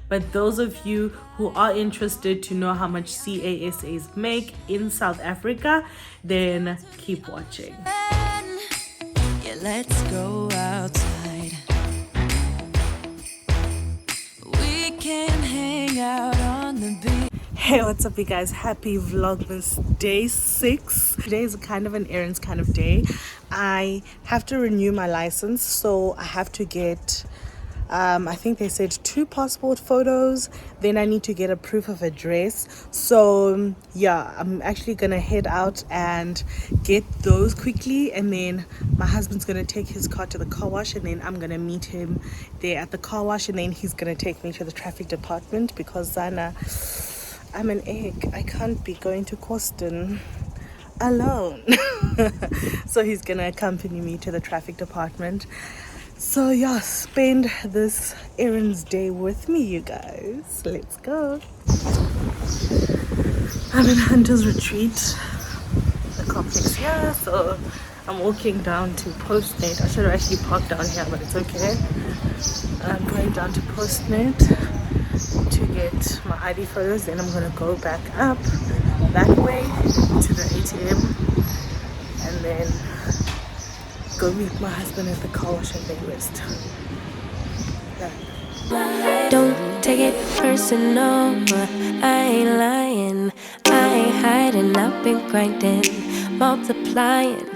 But those of you who are interested to know how much CASAs make in South Africa, then keep watching. Yeah, let's go outside. We can hang out on the beach. Hey, what's up you guys? Happy Vlogmas day 6. Today is kind of an errands kind of day. I have to renew my license, so I have to get I think they said 2 passport photos, then I need to get a proof of address. So yeah, I'm actually gonna head out and get those quickly, and then my husband's gonna take his car to the car wash, and then I'm gonna meet him there at the car wash, and then he's gonna take me to the traffic department because I'm an egg. I can't be going to Coston alone. So he's gonna accompany me to the traffic department. So yeah, spend this errands day with me, you guys. Let's go. I'm in Hunter's Retreat, the complex here. So I'm walking down to Postnet. I should have actually parked down here, but it's okay. I'm going down to Postnet to get my ID photos. Then I'm gonna go back up that way to the ATM, and then go meet my husband at the car wash and then rest. Yeah. Don't take it personal, I ain't lying, I ain't hiding, I've been grinding, multiplying.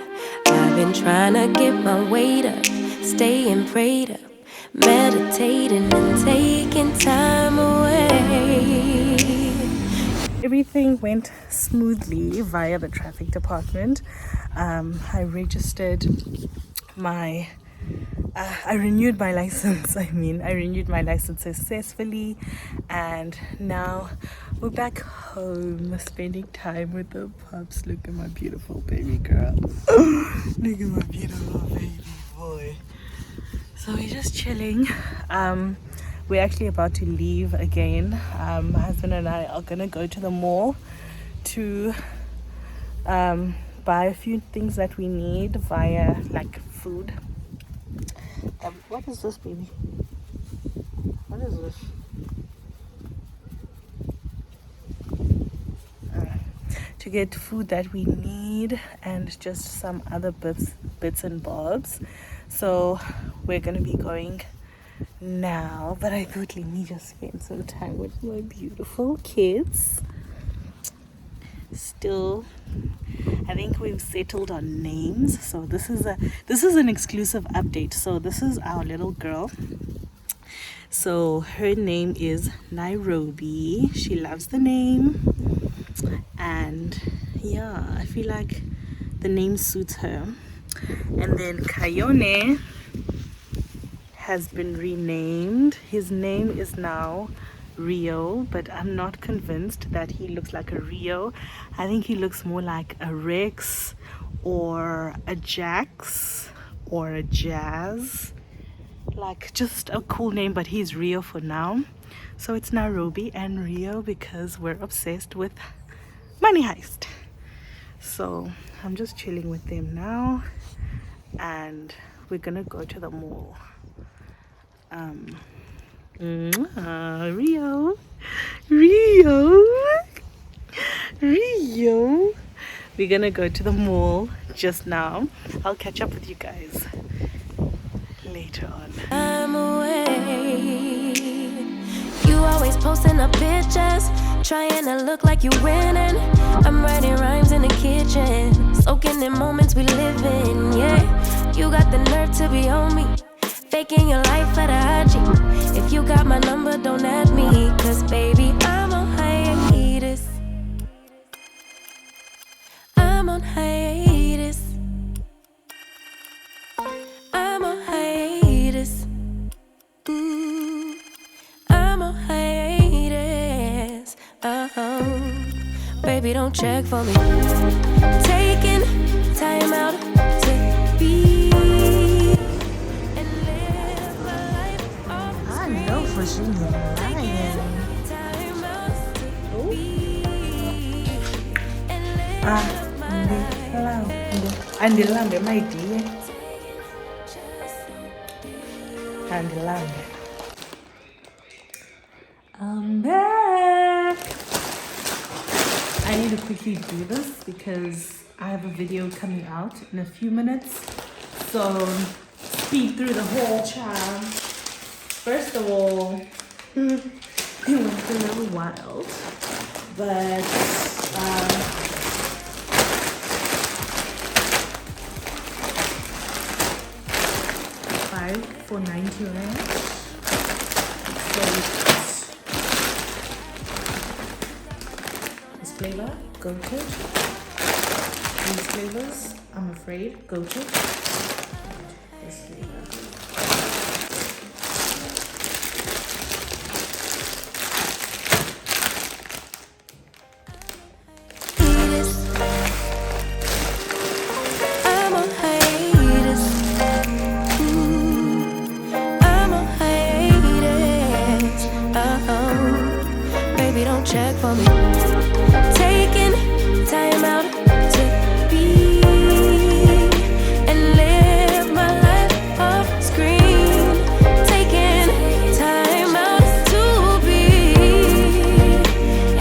I've been trying to get my weight up, staying prayed up, meditating and taking time away. Everything went smoothly via the traffic department. I registered my I renewed my license. I renewed my license successfully, and now we're back home spending time with the pups. Look at my beautiful baby girl. Look at my beautiful baby boy. So we're just chilling. We're actually about to leave again. My husband and I are gonna go to the mall to buy a few things that we need via like food. What is this, baby? What is this? To get food that we need and just some other bits and bobs. So we're gonna be going now, but I thought let me just spend some time with my beautiful kids. Still, I think we've settled on names, so this is an exclusive update. So this is our little girl. So her name is Nairobi. She loves the name, and yeah, I feel like the name suits her. And then Kayone has been renamed. His name is now Rio, but I'm not convinced that he looks like a Rio. I think he looks more like a Rex or a Jax or a Jazz, like just a cool name, but he's Rio for now. So it's Nairobi and Rio because we're obsessed with Money Heist. So I'm just chilling with them now, and we're gonna go to the mall. Rio. We're gonna go to the mall just now. I'll catch up with you guys later on. I'm away. You always posting up pictures, trying to look like you winning. I'm writing rhymes in the kitchen, soaking in moments we live in. Yeah, you got the nerve to be on me, faking your life for the IG. If you got my number, don't add me, cause baby, I'm on hiatus. I'm on hiatus. I'm on hiatus. I'm on hiatus. Baby, don't check for me. Taking time out to be. For she's lying. Andilambe my dear. Andilambe. I'm back. I need to quickly do this because I have a video coming out in a few minutes. So speed through the whole child. First of all, it was a little wild, but 5 for 90 rand. So this flavor, goated. These flavors, I'm afraid, goated. This flavor. Check for me. Taking time out to be and live my life off screen. Taking time out to be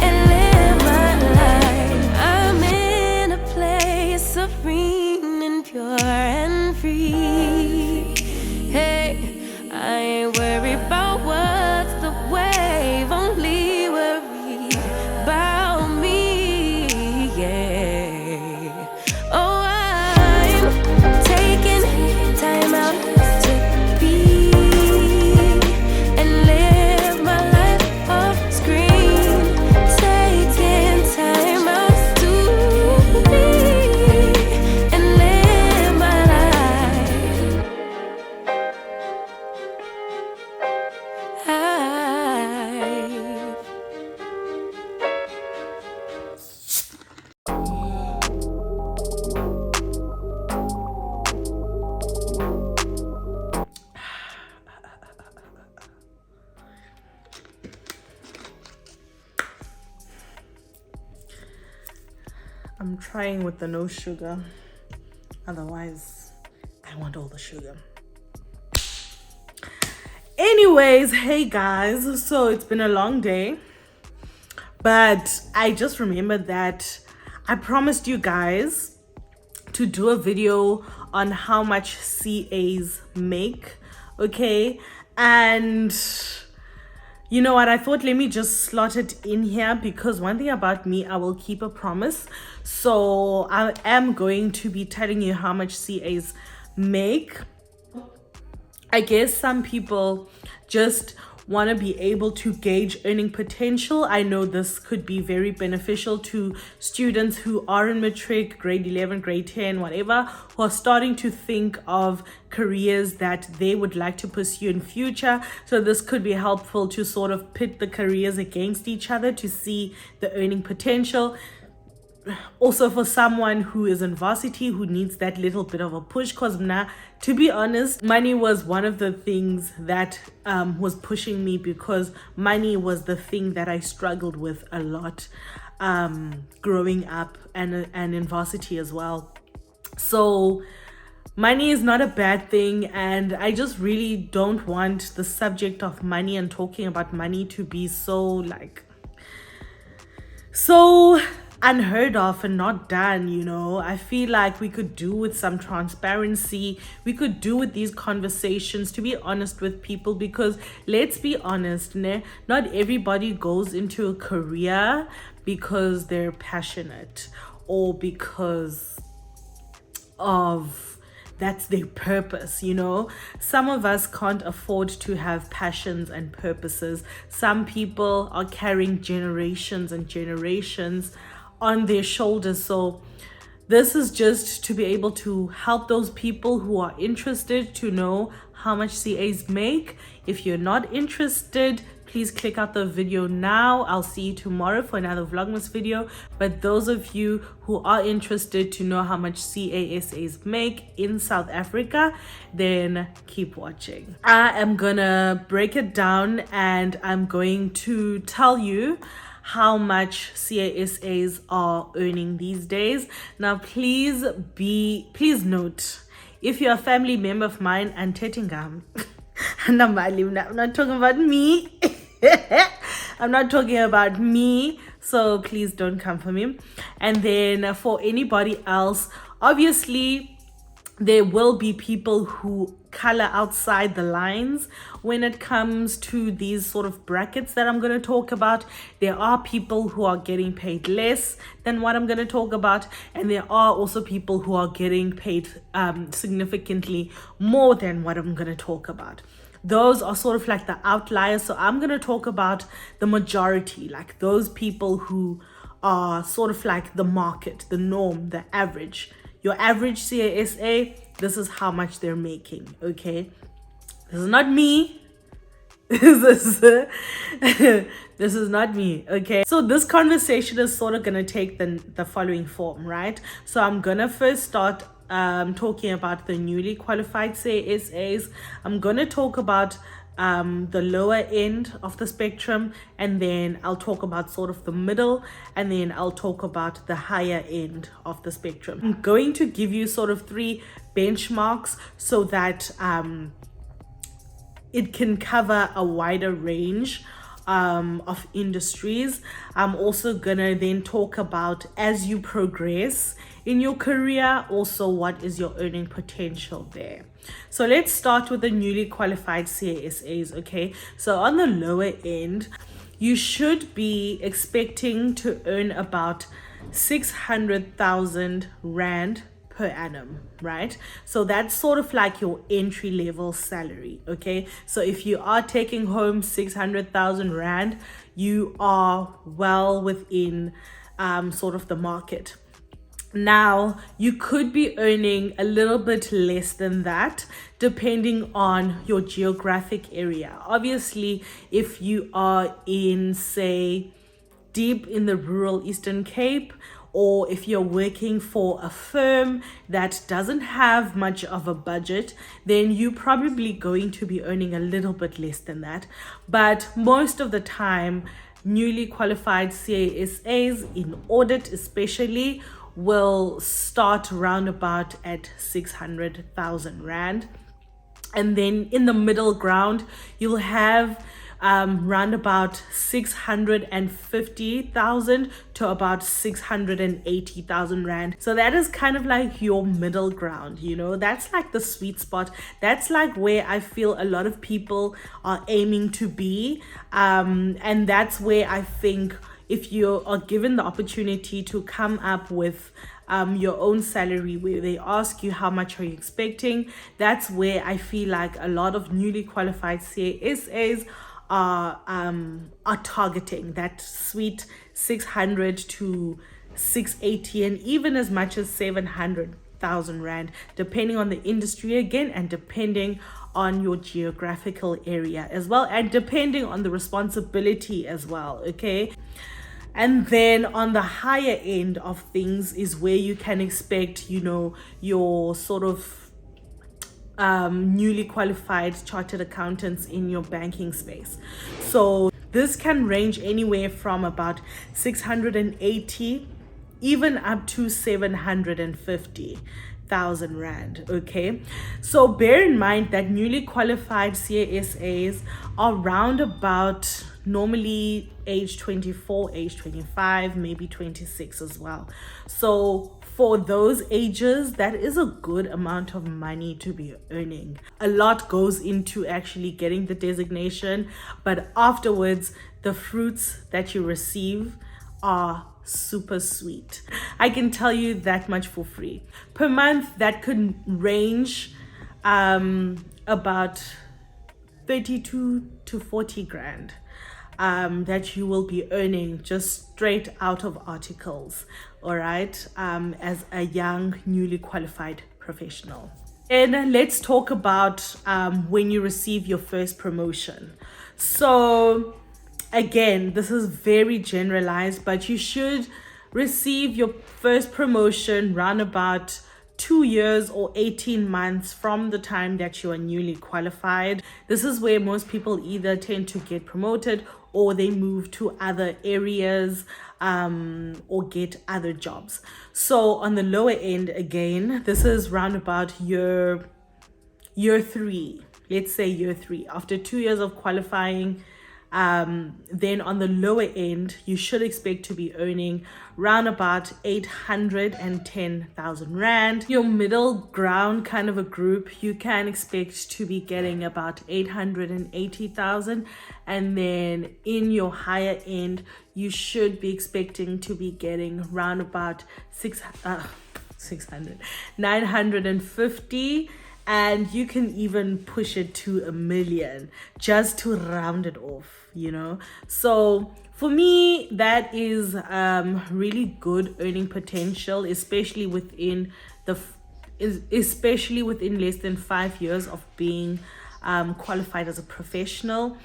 and live my life. I'm in a place serene and pure and free. Hey, I ain't worried about what's the wave, only worry about me, yeah. Oh, I'm taking time out to be and live my life off screen. Taking time out to be and live my life. I'm trying with the no sugar. Otherwise, I want all the sugar. Anyways, hey guys. So it's been a long day. But I just remembered that I promised you guys to do a video on how much CAs make. Okay? And you know what, I thought let me just slot it in here because one thing about me, I will keep a promise. So I am going to be telling you how much CAs make. I guess some people just want to be able to gauge earning potential. I know this could be very beneficial to students who are in matric, grade 11, grade 10, whatever, who are starting to think of careers that they would like to pursue in future. So this could be helpful to sort of pit the careers against each other to see the earning potential. Also for someone who is in varsity who needs that little bit of a push, because now, to be honest, money was one of the things that was pushing me, because money was the thing that I struggled with a lot growing up and in varsity as well. So money is not a bad thing, and I just really don't want the subject of money and talking about money to be so unheard of and not done. You know, I feel like we could do with some transparency. We could do with these conversations, to be honest with people, because let's be honest, not everybody goes into a career because they're passionate or because of that's their purpose. You know, some of us can't afford to have passions and purposes. Some people are carrying generations and generations on their shoulders. So this is just to be able to help those people who are interested to know how much CAs make. If you're not interested, please click out the video now. I'll see you tomorrow for another Vlogmas video. But those of you who are interested to know how much CASAs make in South Africa, then keep watching. I am gonna break it down and I'm going to tell you how much CASAs are earning these days. Now, please note, if you're a family member of mine and Tetingam, I'm not talking about me. I'm not talking about me, so please don't come for me. And then for anybody else, obviously there will be people who color outside the lines when it comes to these sort of brackets that I'm going to talk about. There are people who are getting paid less than what I'm going to talk about, and there are also people who are getting paid significantly more than what I'm going to talk about. Those are sort of like the outliers. So I'm going to talk about the majority, like those people who are sort of like the market, the norm, the average. Your average CASA, this is how much they're making, okay? This is not me. This is not me, okay? So this conversation is sort of going to take the following form, right? So I'm going to first start talking about the newly qualified CASAs. I'm going to talk about the lower end of the spectrum, and then I'll talk about sort of the middle, and then I'll talk about the higher end of the spectrum. I'm going to give you sort of 3 benchmarks so that it can cover a wider range of industries. I'm also gonna then talk about, as you progress in your career, also what is your earning potential there. So let's start with the newly qualified CASAs, okay? So on the lower end, you should be expecting to earn about 600,000 Rand per annum, right? So that's sort of like your entry level salary, okay? So if you are taking home 600,000 Rand, you are well within sort of the market. Now, you could be earning a little bit less than that depending on your geographic area. Obviously, if you are in, say, deep in the rural Eastern Cape, or if you're working for a firm that doesn't have much of a budget, then you're probably going to be earning a little bit less than that. But most of the time, newly qualified CASAs in audit especially will start round about at 600,000 Rand. And then in the middle ground, you'll have round about 650,000 to about 680,000 Rand. So that is kind of like your middle ground, you know, that's like the sweet spot. That's like where I feel a lot of people are aiming to be. And that's where I think if you are given the opportunity to come up with your own salary, where they ask you how much are you expecting, that's where I feel like a lot of newly qualified CASAs are targeting that sweet 600 to 680 and even as much as 700,000 Rand, depending on the industry again, and depending on your geographical area as well, and depending on the responsibility as well, okay? And then on the higher end of things is where you can expect, you know, your sort of newly qualified chartered accountants in your banking space. So this can range anywhere from about 680 even up to 750,000 Rand, okay? So bear in mind that newly qualified CASAs are round about normally age 24, age 25, maybe 26 as well. So for those ages, that is a good amount of money to be earning. A lot goes into actually getting the designation, but afterwards, the fruits that you receive are super sweet. I can tell you that much for free. Per month, that could range about 32 to 40 grand. That you will be earning just straight out of articles, all right, as a young, newly qualified professional. And let's talk about when you receive your first promotion. So again, this is very generalized, but you should receive your first promotion round about 2 years or 18 months from the time that you are newly qualified. This is where most people either tend to get promoted or they move to other areas or get other jobs. So on the lower end, again, this is round about year 3. Let's say year 3. After 2 years of qualifying, Then on the lower end, you should expect to be earning round about 810,000 Rand. Your middle ground kind of a group, you can expect to be getting about 880,000. And then in your higher end, you should be expecting to be getting round about 950, and you can even push it to 1 million just to round it off, so for me that is really good earning potential, especially within less than 5 years of being qualified as a professional.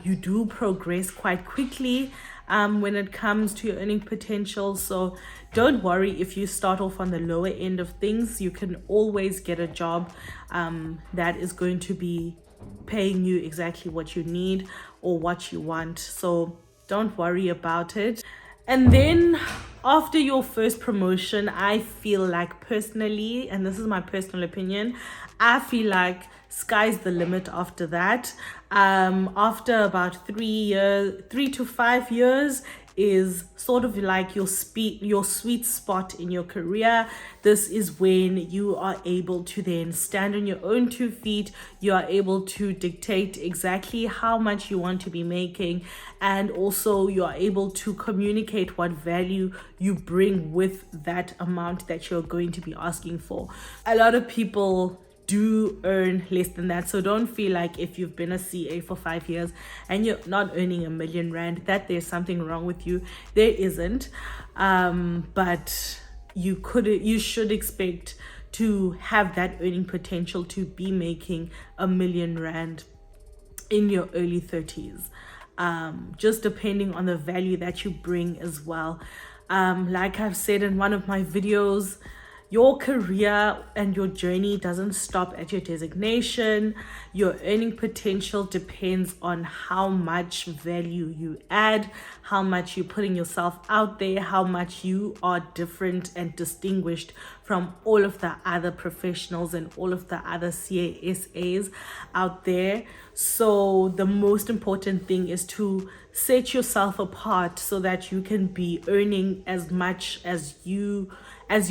You do progress quite quickly when it comes to your earning potential. So don't worry if you start off on the lower end of things. You can always get a job that is going to be paying you exactly what you need or what you want. So don't worry about it. And then after your first promotion, I feel like personally, and this is my personal opinion, I feel like sky's the limit after that. After about 3 to 5 years is sort of like your sweet spot in your career. This is when you are able to then stand on your own 2 feet. You are able to dictate exactly how much you want to be making, and also you are able to communicate what value you bring with that amount that you're going to be asking for. A lot of people do earn less than that, so don't feel like if you've been a CA for 5 years and you're not earning 1 million Rand that there's something wrong with you. There isn't, but you should expect to have that earning potential to be making 1 million Rand in your early 30s, just depending on the value that you bring as well. Like I've said in one of my videos, your career and your journey doesn't stop at your designation. Your earning potential depends on how much value you add, how much you're putting yourself out there, how much you are different and distinguished from all of the other professionals and all of the other CASAs out there. So the most important thing is to set yourself apart so that you can be earning as much as your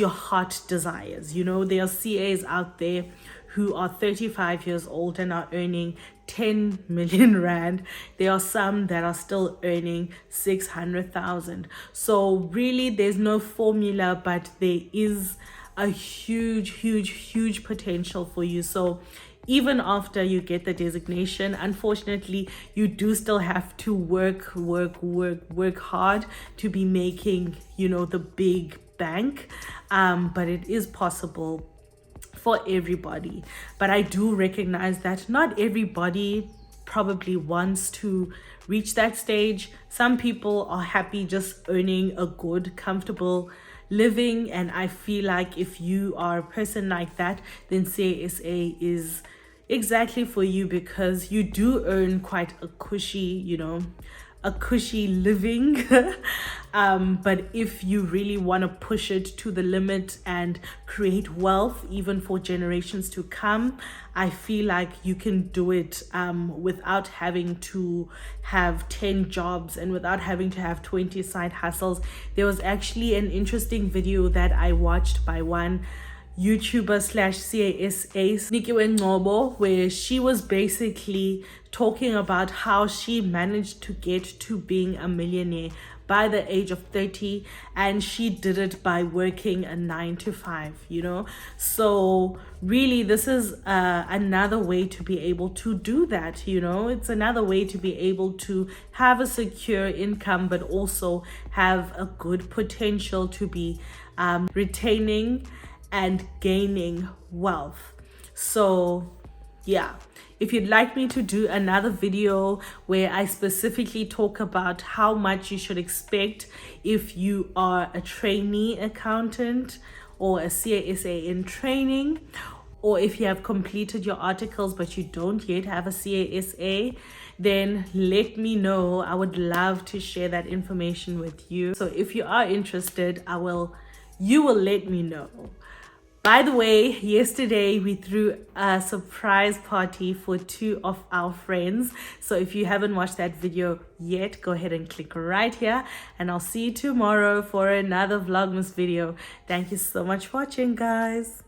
heart desires. There are CAs out there who are 35 years old and are earning 10 million Rand. There are some that are still earning 600,000. So really there's no formula, but there is a huge potential for you. So even after you get the designation, unfortunately, you do still have to work hard to be making, the big bank. But it is possible for everybody. But I do recognize that not everybody probably wants to reach that stage. Some people are happy just earning a good, comfortable living, and I feel like if you are a person like that, then CASA is exactly for you, because you do earn quite a cushy living. But if you really want to push it to the limit and create wealth even for generations to come, I feel like you can do it without having to have 10 jobs and without having to have 20 side hustles. There was actually an interesting video that I watched by one YouTuber /CASA, Nikiwe Ngobo, where she was basically talking about how she managed to get to being a millionaire by the age of 30, and she did it by working a 9 to 5, so really this is another way to be able to do that. It's another way to be able to have a secure income, but also have a good potential to be retaining and gaining wealth. So yeah, if you'd like me to do another video where I specifically talk about how much you should expect if you are a trainee accountant or a CASA in training, or if you have completed your articles but you don't yet have a CASA, then let me know. I would love to share that information with you. So if you are interested, you will let me know. By the way, yesterday we threw a surprise party for 2 of our friends. So if you haven't watched that video yet, go ahead and click right here. And I'll see you tomorrow for another Vlogmas video. Thank you so much for watching, guys.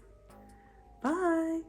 Bye.